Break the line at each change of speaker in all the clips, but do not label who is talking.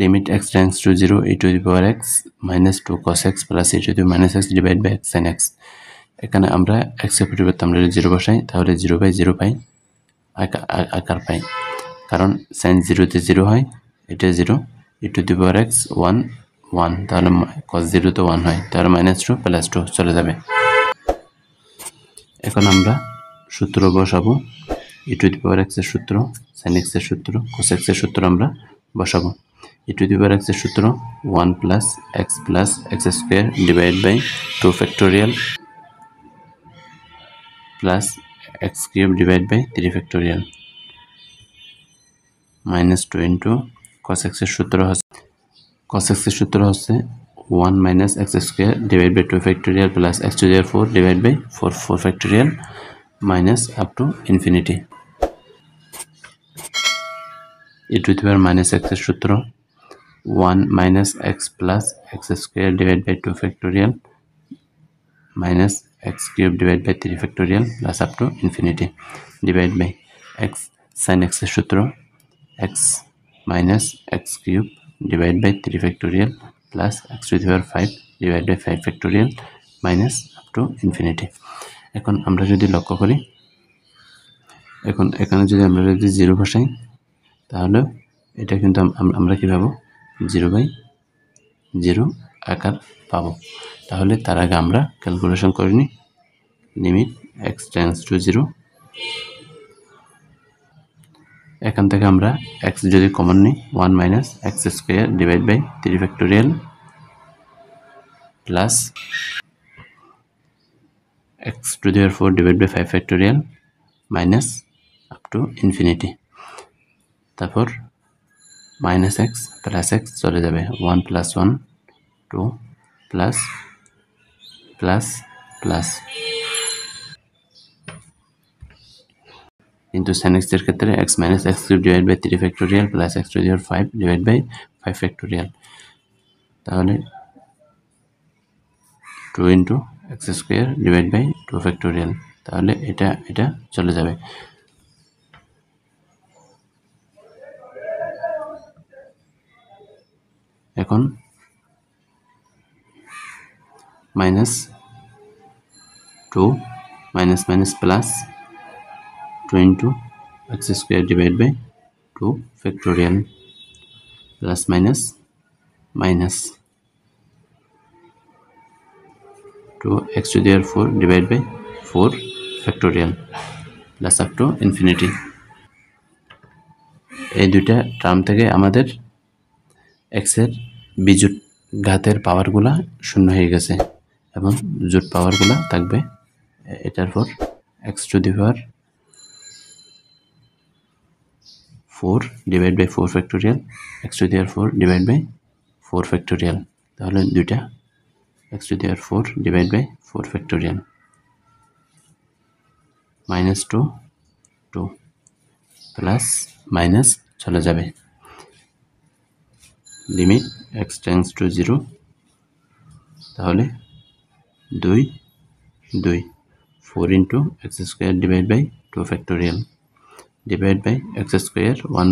Limit x tends to 0 e to the power x minus 2 cos x plus e to the minus x divide by x sin x। এখানে আমরা x এর পরিবর্তে আমরা 0 বসাই, তাহলে 0/0 পাই, আকার পাই, কারণ sin 0 তে 0 হয়, এটা 0, e to the power x 1 1, তাহলে cos 0 তো 1 হয়, তাহলে -2 + 2 চলে যাবে। এখন আমরা সূত্র বসাবো, e to the power x এর সূত্র, sin x এর সূত্র, cos x এর সূত্র আমরা বসাবো। e to the power x এর সূত্র 1 + x + x² divide by 2 factorial plus x³ divide by 3 factorial -2 into cos x এর সূত্র হচ্ছে 1 - x² divide by 2 factorial plus x to the power 4 divide by 4 factorial minus up to infinity. e to the power -x এর সূত্র 1 - x + x² divide by 2 factorial minus x³ divide by 3 factorial plus up to infinity divide by x sin x এর সূত্র x - x³ divide by 3 factorial plus x to the power 5 divide by 5 factorial minus up to infinity. এখন আমরা যদি লক্ষ্য করি, এখন এখানে যদি আমরা 0 বসাই, তাহলে এটা কিন্তু আমরা কি পাবো, 0/0 আকার পাবো। তাহলে তার আগে আমরা ক্যালকুলেশন করে নিই, লিমিট x টেন্ডস টু 0, এখান থেকে আমরা x যদি কমন নিই 1 - x² divide by 3 factorial plus x to the power 4 divide by 5 factorial minus up to infinity. তারপর -x প্লাস x চলে যাবে, 1 + 1 2 প্লাস প্লাস প্লাস, কিন্তু sin x এর ক্ষেত্রে x - x³ divide by 3 factorial plus x to the power 5 divide by 5 factorial, তাহলে 2 into x² divide by 2 factorial, তাহলে এটা চলে যাবে। এখন -2 minus plus 2 into x² divide by 2 factorial plus minus minus 2 x to the power 4 divide by 4 factorial plus up to infinity. এই দুইটা term থেকে আমাদের x এর বিজোড় ঘাতের পাওয়ারগুলা শূন্য হয়ে গেছে এবং জোড় পাওয়ারগুলা থাকবে এটার পর x to the power 4 divide by 4 factorial, x to the power 4 divide by 4 factorial, তাহলে দুইটা x to the power 4 divide by 4 factorial -2 2 plus minus চলে যাবে, লিমিট x টেন্ডস টু 0, তাহলে 2 2 4 into x² divide by 2 factorial divide by x² 1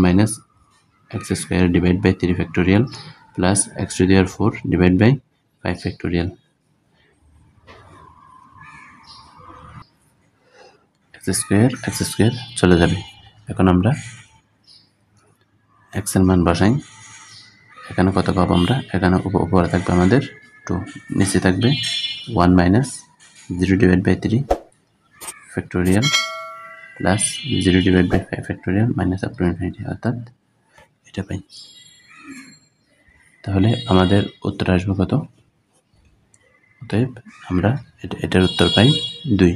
- x² divide by 3 factorial plus x to the power 4 divide by 5 factorial, x² চলে যাবে। এখন আমরা x এর মান বসাই, এখানে কত পাবো আমরা, এখানে উপরে থাকবে আমাদের 2, নিচে থাকবে 1 - 0 divide by 3 factorial plus 0 divide by 5 factorial minus up to infinity, অর্থাৎ এটা পাই। তাহলে আমাদের উত্তর আসবে কত, অতএব আমরা এটার উত্তর পাই 2।